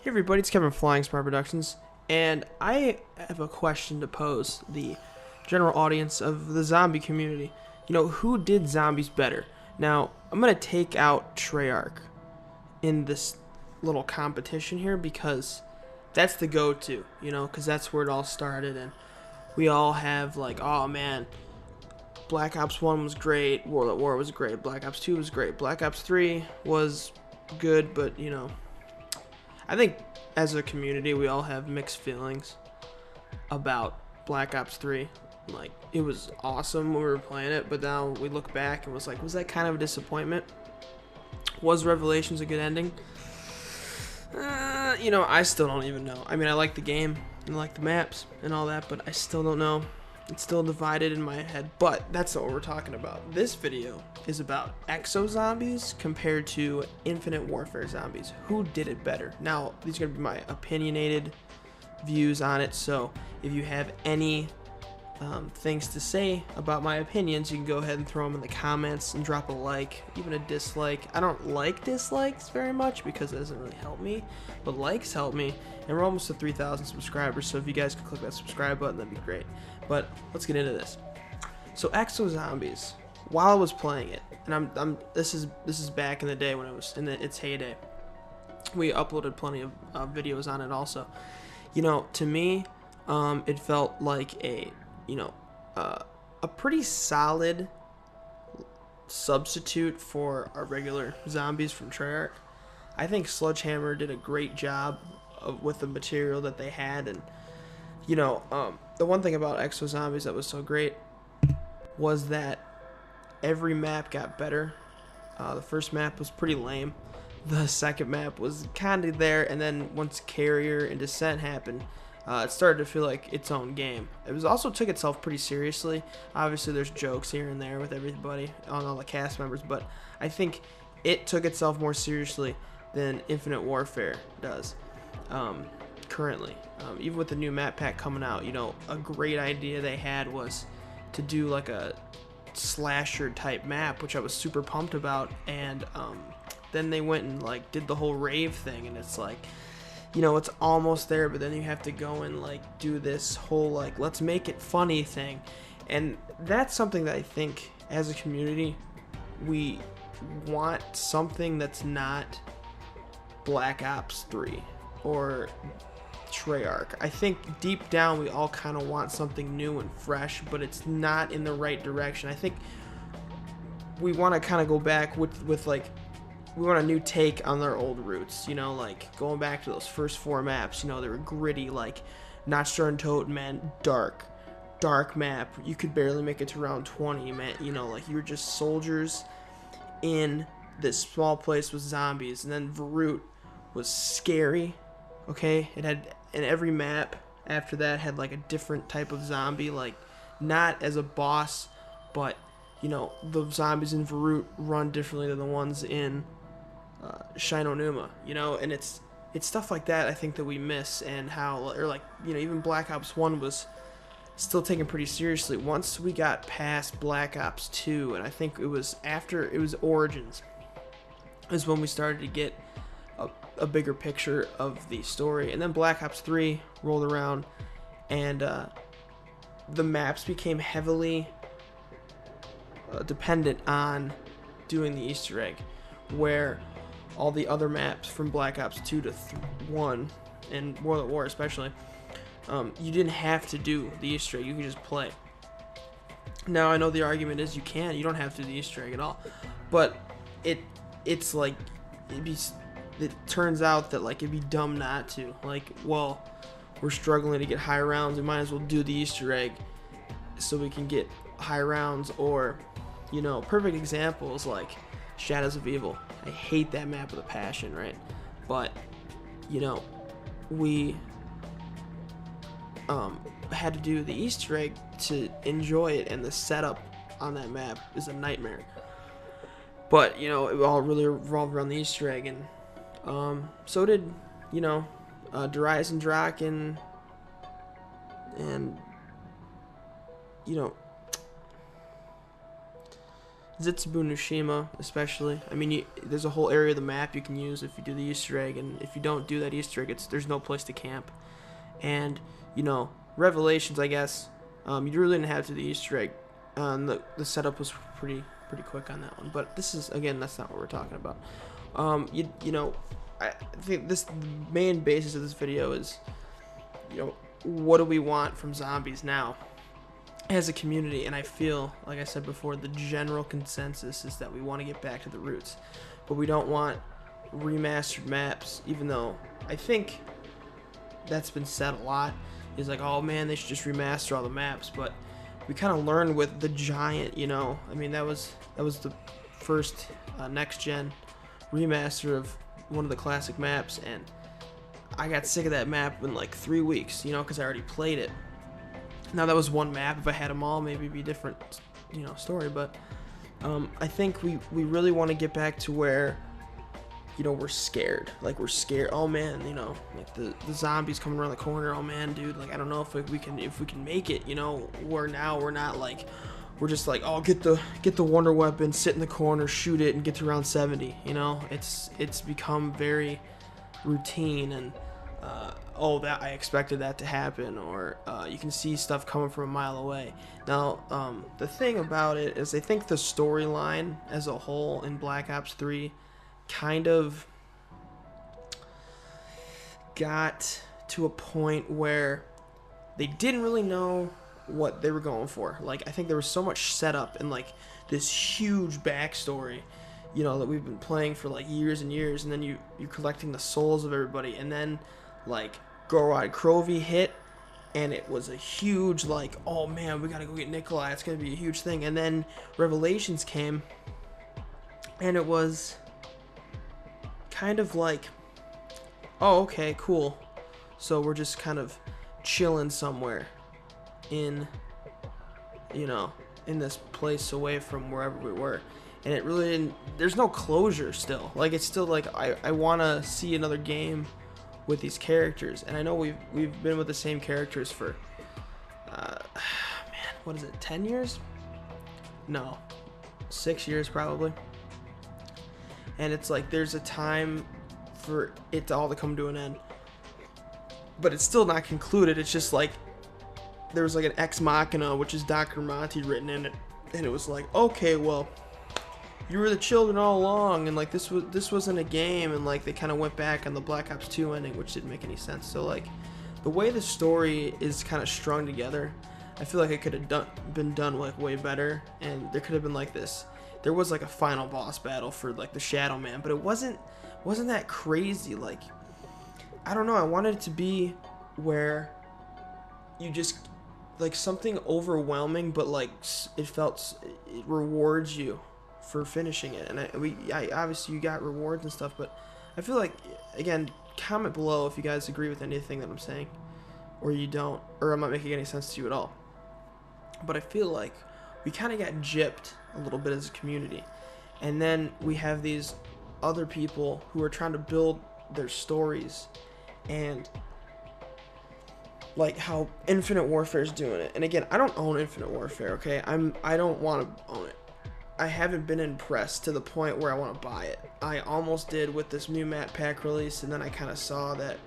Hey everybody, it's Kevin Flying Smart Productions, and I have a question to pose the general audience of the zombie community. Who did zombies better? Now, I'm gonna take out Treyarch in this little competition here because that's the go-to, because that's where it all started, and we all have like, oh man, Black Ops 1 was great, World at War was great, Black Ops 2 was great, Black Ops 3 was good, but I think as a community, we all have mixed feelings about Black Ops 3. Like, it was awesome when we were playing it, but now we look back and was like, was that kind of a disappointment? Was Revelations a good ending? I still don't even know. I mean, I like the game and I like the maps and all that, but I still don't know. It's still divided in my head, but that's not what we're talking about. This video is about Exo Zombies compared to Infinite Warfare Zombies. Who did it better? Now, these are going to be my opinionated views on it, so if you have any things to say about my opinions, you can go ahead and throw them in the comments and drop a like, even a dislike. I don't like dislikes very much because it doesn't really help me, but likes help me, and we're almost to 3,000 subscribers, so if you guys could click that subscribe button, that'd be great. But let's get into this. So Exo Zombies, while I was playing it, and this is back in the day when it was in its heyday, we uploaded plenty of videos on it also. To me, it felt like a pretty solid substitute for our regular zombies from Treyarch. I think Sledgehammer did a great job with the material that they had, and the one thing about Exo Zombies that was so great was that every map got better. The first map was pretty lame. The second map was kind of there, and then once Carrier and Descent happened, it started to feel like its own game. It was also took itself pretty seriously. Obviously, there's jokes here and there with everybody on all the cast members, but I think it took itself more seriously than Infinite Warfare does currently. Even with the new map pack coming out, a great idea they had was to do like a slasher type map, which I was super pumped about, and then they went and like did the whole rave thing, and it's like, it's almost there, but then you have to go and like do this whole like let's make it funny thing, and that's something that I think as a community we want, something that's not Black Ops 3 or Treyarch. I think deep down we all kind of want something new and fresh, but it's not in the right direction. I think we want to kind of go back with like, we want a new take on their old roots, like going back to those first 4 maps. They were gritty, like Notchstern Toteman, dark map. You could barely make it to round 20, man. Like you were just soldiers in this small place with zombies. And then Verut was scary, okay? It had, and every map after that had like a different type of zombie, like not as a boss, but the zombies in Verut run differently than the ones in Shinonuma, and it's stuff like that I think that we miss, and how, or like, even Black Ops 1 was still taken pretty seriously. Once we got past Black Ops 2, and I think it was after it was Origins, is when we started to get a bigger picture of the story. And then Black Ops 3 rolled around, and the maps became heavily dependent on doing the Easter egg, where all the other maps from Black Ops 2 to 1 and World at War especially, you didn't have to do the Easter egg, you could just play. Now I know the argument is you don't have to do the Easter egg at all, but it's like it turns out that like it'd be dumb not to. Like, well, we're struggling to get high rounds, we might as well do the Easter egg so we can get high rounds. Or perfect examples like Shadows of Evil. I hate that map with a passion, right? But we had to do the Easter egg to enjoy it, and the setup on that map is a nightmare. But it all really revolved around the Easter egg, and so did Darius and Draken, and Zitsubu Nushima, especially. I mean, there's a whole area of the map you can use if you do the Easter egg, and if you don't do that Easter egg, there's no place to camp. And Revelations, I guess, you really didn't have to do the Easter egg. The setup was pretty quick on that one. But this is, again, that's not what we're talking about. I think the main basis of this video is, what do we want from zombies now as a community? And I feel, like I said before, the general consensus is that we want to get back to the roots, but we don't want remastered maps, even though I think that's been said a lot, is like, oh man, they should just remaster all the maps. But we kind of learned with the Giant, I mean, that was the first next gen remaster of one of the classic maps, and I got sick of that map in like 3 weeks, because I already played it. Now that was one map. If I had them all, maybe it'd be a different, story. But I think we really want to get back to where, we're scared. Like, we're scared. Oh man, like the zombies coming around the corner. Oh man, dude. Like, I don't know if we can make it. Where now we're not like, we're just like, oh, get the wonder weapon, sit in the corner, shoot it, and get to round 70. It's become very routine, and that I expected that to happen, or you can see stuff coming from a mile away. Now, the thing about it is, I think the storyline as a whole in Black Ops 3 kind of got to a point where they didn't really know what they were going for. Like, I think there was so much setup and like this huge backstory, that we've been playing for like years and years, and then you're collecting the souls of everybody, and then like Gorod Krovi hit, and it was a huge like, oh man, we gotta go get Nikolai, it's gonna be a huge thing. And then Revelations came, and it was kind of like, oh okay, cool, so we're just kind of chilling somewhere in this place away from wherever we were. And it really didn't, there's no closure still. Like, it's still like, I want to see another game with these characters. And I know we've been with the same characters for, man, what is it, 10 years? No, 6 years probably. And it's like, there's a time for it to all to come to an end. But it's still not concluded. It's just like, there was like an Ex Machina, which is Dr. Monty written in it. And it was like, okay, well, you were the children all along, and like this wasn't a game, and like they kind of went back on the Black Ops 2 ending, which didn't make any sense. So like, the way the story is kind of strung together, I feel like it could have been done like way better, and there could have been like this. There was like a final boss battle for like the Shadow Man, but it wasn't that crazy. Like, I don't know. I wanted it to be where you just like something overwhelming, but like it rewards you for finishing it. And I obviously you got rewards and stuff, but I feel like, again, comment below if you guys agree with anything that I'm saying, or you don't, or I'm not making any sense to you at all. But I feel like we kind of got gypped a little bit as a community, and then we have these other people who are trying to build their stories, and like how Infinite Warfare is doing it. And again, I don't own Infinite Warfare, okay? I don't want to own it. I haven't been impressed to the point where I want to buy it. I almost did with this new map pack release, and then I kind of saw that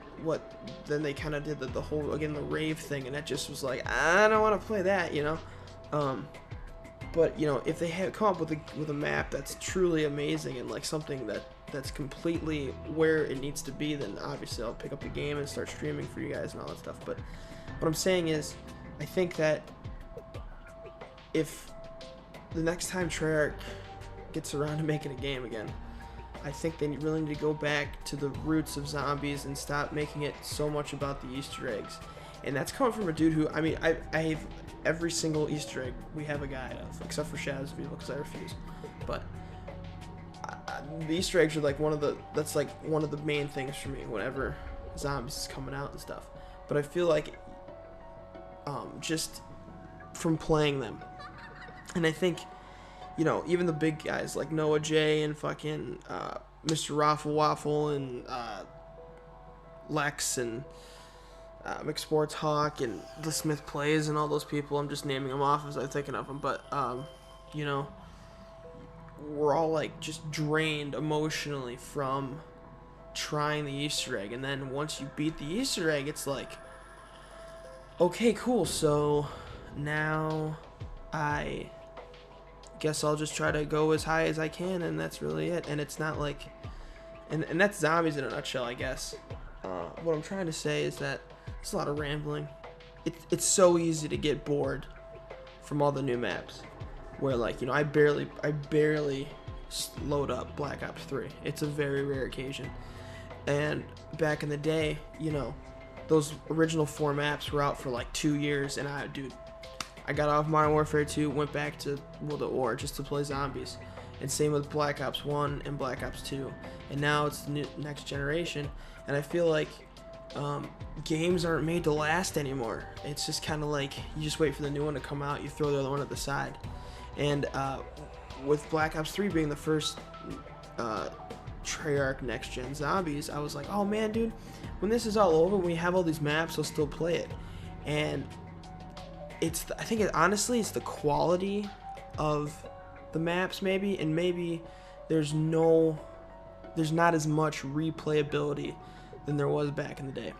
then they kind of did the whole, again, the rave thing, and it just was like, I don't want to play that, but if they had come up with a map that's truly amazing, and like something that's completely where it needs to be, then obviously I'll pick up the game and start streaming for you guys and all that stuff. But what I'm saying is, I think that if the next time Treyarch gets around to making a game again, I think they really need to go back to the roots of zombies and stop making it so much about the Easter eggs. And that's coming from a dude who, I mean, I have every single Easter egg we have a guide of, except for Shadows of Evil, because I refuse. But the Easter eggs are like that's like one of the main things for me whenever zombies is coming out and stuff. But I feel like just from playing them, and I think even the big guys like Noah J and fucking Mr. Raffle Waffle and Lex and McSports Hawk and The Smith Plays and all those people, I'm just naming them off as I'm thinking of them, but we're all like just drained emotionally from trying the Easter egg, and then once you beat the Easter egg, it's like, okay, cool, so now I guess I'll just try to go as high as I can, and that's really it. And it's not like, and that's zombies in a nutshell, I guess. What I'm trying to say is that it's a lot of rambling. It's so easy to get bored from all the new maps, where like, you know, I barely load up Black Ops 3. It's a very rare occasion. And back in the day, you know, those original 4 maps were out for like 2 years, and I got off Modern Warfare 2, went back to World at War just to play zombies. And same with Black Ops 1 and Black Ops 2. And now it's the next generation, and I feel like games aren't made to last anymore. It's just kind of like you just wait for the new one to come out, you throw the other one at the side. And with Black Ops 3 being the first Treyarch next gen zombies, I was like, oh man, dude, when this is all over, when we have all these maps, I'll still play it. And I think honestly it's the quality of the maps, maybe, and maybe there's not as much replayability than there was back in the day.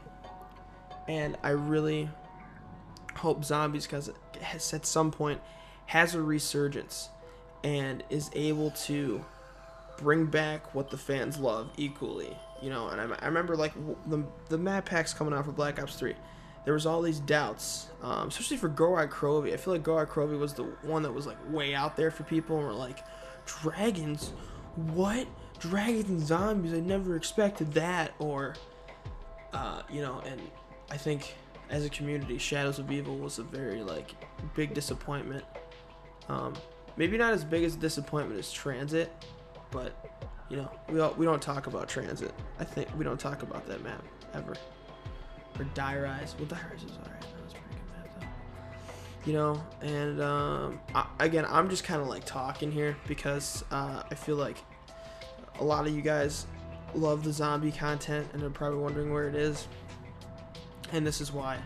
And I really hope Zombies, because it has at some point has a resurgence and is able to bring back what the fans love equally, you know. And I remember like the map packs coming out for Black Ops 3. There was all these doubts, especially for Gorod Krovi. I feel like Gorod Krovi was the one that was like way out there for people, and we're like, dragons? What? Dragons and zombies? I never expected that. Or, you know, and I think as a community, Shadows of Evil was a very like big disappointment. Maybe not as big as a disappointment as Transit, but you know, we don't talk about Transit. I think we don't talk about that map ever. Or Die Rise. Well, Die Rise is alright. That was a pretty good map though. You know, and again, I'm just kind of like talking here because I feel like a lot of you guys love the zombie content and are probably wondering where it is. And this is why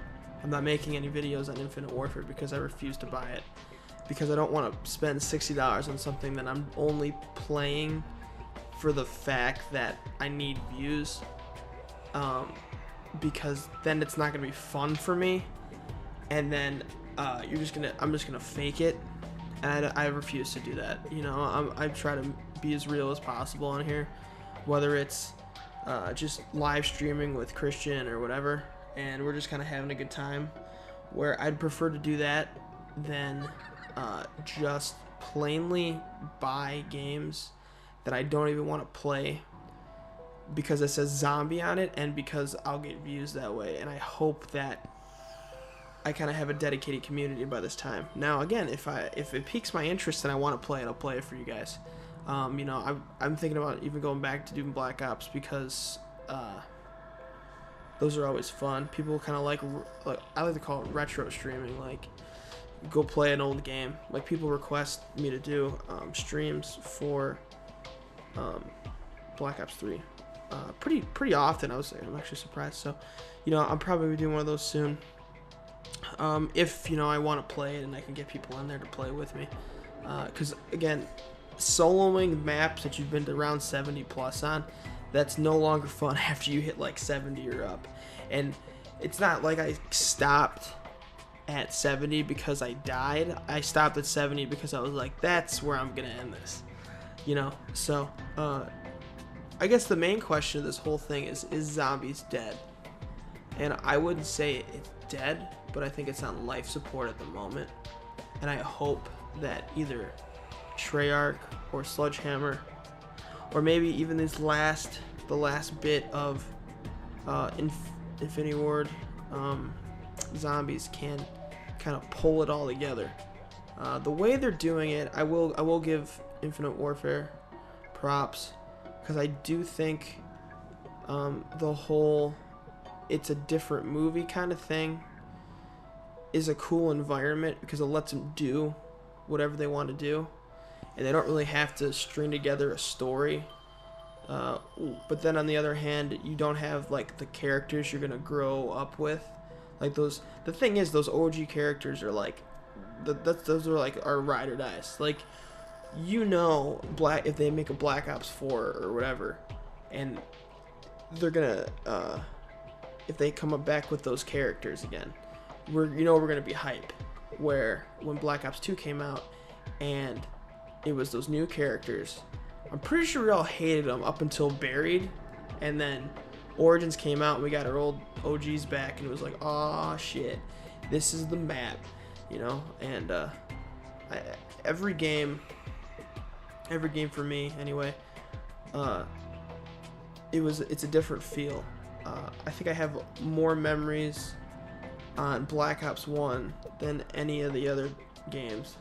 I'm not making any videos on Infinite Warfare, because I refuse to buy it. Because I don't want to spend $60 on something that I'm only playing for the fact that I need views. Because then it's not gonna be fun for me, and then I'm just gonna fake it, and I refuse to do that. You know, I try to be as real as possible on here, whether it's just live streaming with Christian or whatever, and we're just kind of having a good time. Where I'd prefer to do that than just plainly buy games that I don't even want to play, because it says zombie on it, and because I'll get views that way. And I hope that I kind of have a dedicated community by this time. Now again, if it piques my interest and I want to play it, I'll play it for you guys. You know, I'm thinking about even going back to doing Black Ops, because those are always fun. People kind of like I like to call it retro streaming, like go play an old game. Like people request me to do streams for Black Ops 3. Pretty often. I'm actually surprised. So, you know, I'm probably doing one of those soon. If you know I want to play it and I can get people in there to play with me, because again, soloing maps that you've been to around 70 plus on, that's no longer fun after you hit like 70 or up. And it's not like I stopped at 70 because I died. I stopped at 70 because I was like, that's where I'm gonna end this, you know. So I guess the main question of this whole thing is Zombies dead? And I wouldn't say it's dead, but I think it's on life support at the moment. And I hope that either Treyarch or Sledgehammer, or maybe even the last bit of Infinity Ward Zombies can kind of pull it all together. The way they're doing it, I will give Infinite Warfare props, because I do think the whole it's a different movie kind of thing is a cool environment, because it lets them do whatever they want to do, and they don't really have to string together a story. But then on the other hand, you don't have like the characters you're gonna grow up with, like those. The thing is, those OG characters are like those are like our ride or dies. Like you know, if they make a Black Ops 4 or whatever, and they're gonna if they come up back with those characters again, we're gonna be hype. Where when Black Ops 2 came out and it was those new characters, I'm pretty sure we all hated them up until Buried, and then Origins came out and we got our old OGs back, and it was like, oh shit, this is the map, you know. And every game for me anyway, it's a different feel. I think I have more memories on Black Ops 1 than any of the other games,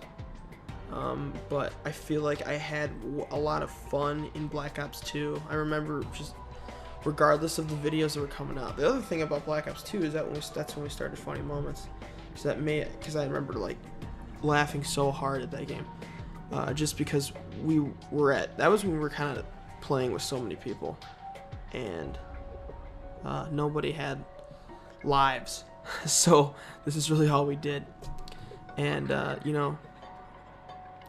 but I feel like I had a lot of fun in Black Ops 2. I remember just regardless of the videos that were coming out. The other thing about Black Ops 2 is that's when we started Funny Moments, so because I remember like laughing so hard at that game, just because that was when we were kind of playing with so many people, and nobody had lives. So this is really all we did, and you know,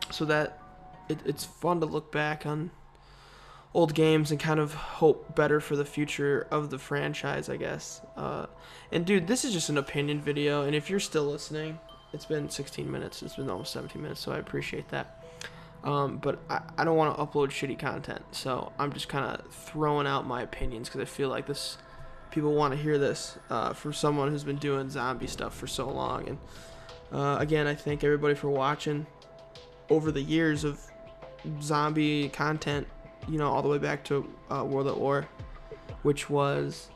so that it's fun to look back on old games and kind of hope better for the future of the franchise, I guess. And dude, this is just an opinion video, and if you're still listening, it's been 16 minutes, it's been almost 17 minutes, so I appreciate that. But I don't want to upload shitty content, so I'm just kind of throwing out my opinions because I feel like people want to hear this from someone who's been doing zombie stuff for so long. And again, I thank everybody for watching over the years of zombie content, you know, all the way back to World at War, which was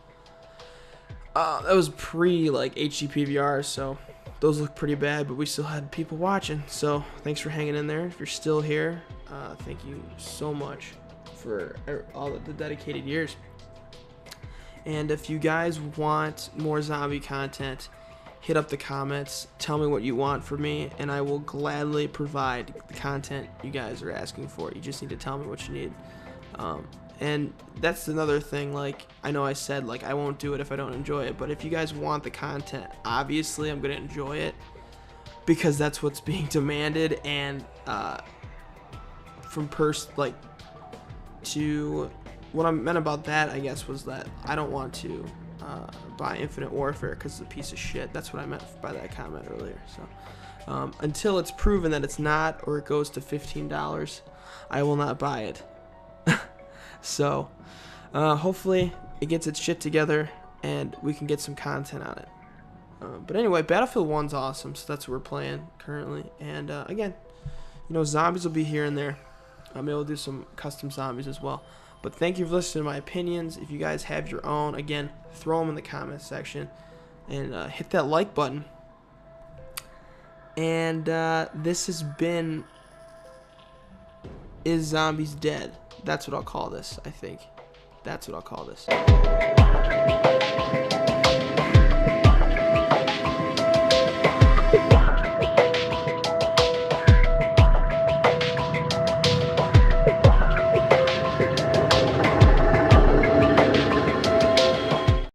that was pre like HD PVRs, so those look pretty bad, but we still had people watching. So thanks for hanging in there. If you're still here, thank you so much for all the dedicated years. And if you guys want more zombie content, hit up the comments, tell me what you want from me, and I will gladly provide the content you guys are asking for. You just need to tell me what you need. And that's another thing, like, I know I said, like, I won't do it if I don't enjoy it, but if you guys want the content, obviously I'm going to enjoy it, because that's what's being demanded. And what I meant about that, I guess, was that I don't want to buy Infinite Warfare because it's a piece of shit. That's what I meant by that comment earlier. So until it's proven that it's not, or it goes to $15, I will not buy it. So hopefully it gets its shit together and we can get some content on it. But anyway, Battlefield 1's awesome, so that's what we're playing currently. And again, you know, zombies will be here and there. Maybe we'll do some custom zombies as well. But thank you for listening to my opinions. If you guys have your own, again, throw them in the comments section, and hit that like button. And this has been Is Zombies Dead? That's what I'll call this, I think. That's what I'll call this.